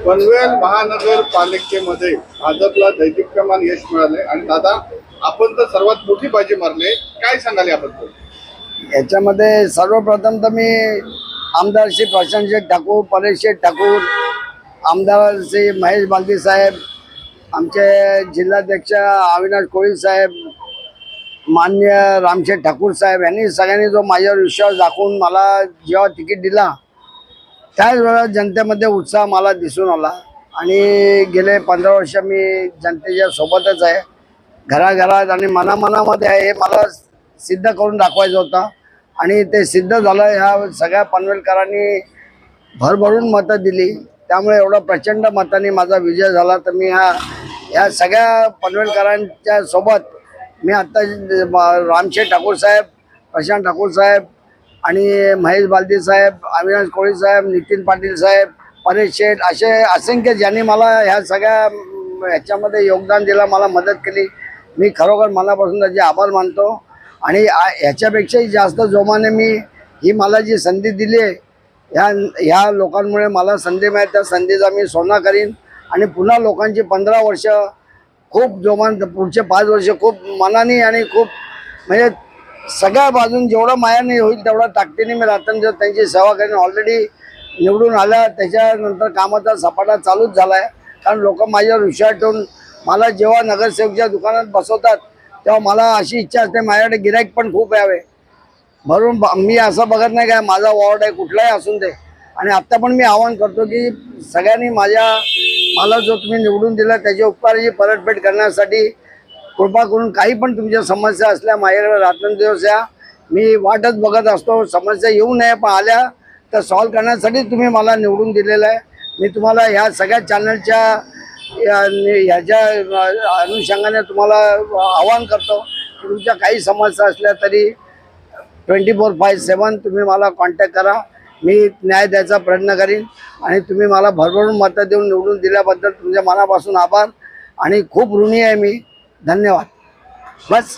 पनवेल महानगरपालिकेमध्ये भाजपला दैदिप्यमान यश मिळाले आणि दादा आपण तर सर्वात मोठी बाजी मारली, काय सांगाल याबद्दल? याच्यामध्ये सर्वप्रथम तर मी आमदार श्री प्रशांत ठाकूर, परेश ठाकूर, आमदार श्री महेश बालदी साहेब, आमचे जिल्हाध्यक्ष अविनाश कोळी साहेब, मान्य रामशेठ ठाकूर साहेब यांनी सगळ्यांनी जो माझ्यावर विश्वास दाखवून मला जेव्हा तिकीट दिला त्याच वेळेला जनतेमध्ये उत्साह मला दिसून आला आणि गेले 15 वर्ष मी जनतेच्या सोबतच आहे, घराघरात आणि मनामनामध्ये आहे. हे मला सिद्ध करून दाखवायचं होतं आणि ते सिद्ध झालं. ह्या सगळ्या पनवेलकरांनी भरभरून मतं दिली, त्यामुळे एवढा प्रचंड मतांनी माझा विजय झाला. तर मी ह्या सगळ्या पनवेलकरांच्या सोबत मी आत्ता रामशेठ ठाकूर साहेब, प्रशांत ठाकूर साहेब आणि महेश बालदी साहेब, अविनाश कोळी साहेब, नितीन पाटील साहेब, परेश शेठ असे असंख्य ज्यांनी मला ह्या सगळ्या ह्याच्यामध्ये योगदान दिलं, मला मदत केली, मी खरोखर मनापासून त्याचे आभार मानतो. आणि ह्याच्यापेक्षाही जास्त जोमाने मी ही मला जी संधी दिली आहे ह्या लोकांमुळे मला संधी मिळते, त्या संधीचा मी सोना करीन आणि पुन्हा लोकांची 15 वर्ष खूप जोमान, पुढचे 5 वर्ष खूप मनाने आणि खूप म्हणजे सगळ्या बाजून जेवढं मायाने होईल तेवढा ताकदीने मी रात्रंदिवस त्यांची सेवा करेन. ऑलरेडी निवडून आल्या त्याच्यानंतर कामाचा सपाटा चालूच झाला आहे, कारण लोक माझ्यावर विश्वास ठेवून मला जेव्हा नगरसेवकच्या दुकानात बसवतात तेव्हा मला अशी इच्छा असते माझ्याकडे गिराईक पण खूप यावे भरून. मी असं बघत नाही काय माझा वॉर्ड आहे कुठलाही असून दे. आणि आत्ता पण मी आवाहन करतो की सगळ्यांनी मला जो तुम्ही निवडून दिला त्याच्या उपकाराची परतफेड करण्यासाठी कृपा करून काही पण तुमच्या समस्या असल्या माझ्याकडे रात्रंदिवस या, मी वाटच बघत असतो. समस्या येऊ नये पण आल्या तर सॉल्व करण्यासाठी तुम्ही मला निवडून दिलेलं आहे. मी तुम्हाला ह्या सगळ्या चॅनलच्या ह्याच्या अनुषंगाने तुम्हाला आवाहन करतो की तुमच्या काही समस्या असल्या तरी 24/7 तुम्ही मला कॉन्टॅक्ट करा, मी न्याय द्यायचा प्रयत्न करीन. आणि तुम्ही मला भरभरून मतं देऊन निवडून दिल्याबद्दल तुमच्या मनापासून आभार आणि खूप ऋणी आहे मी. धन्यवाद. बस.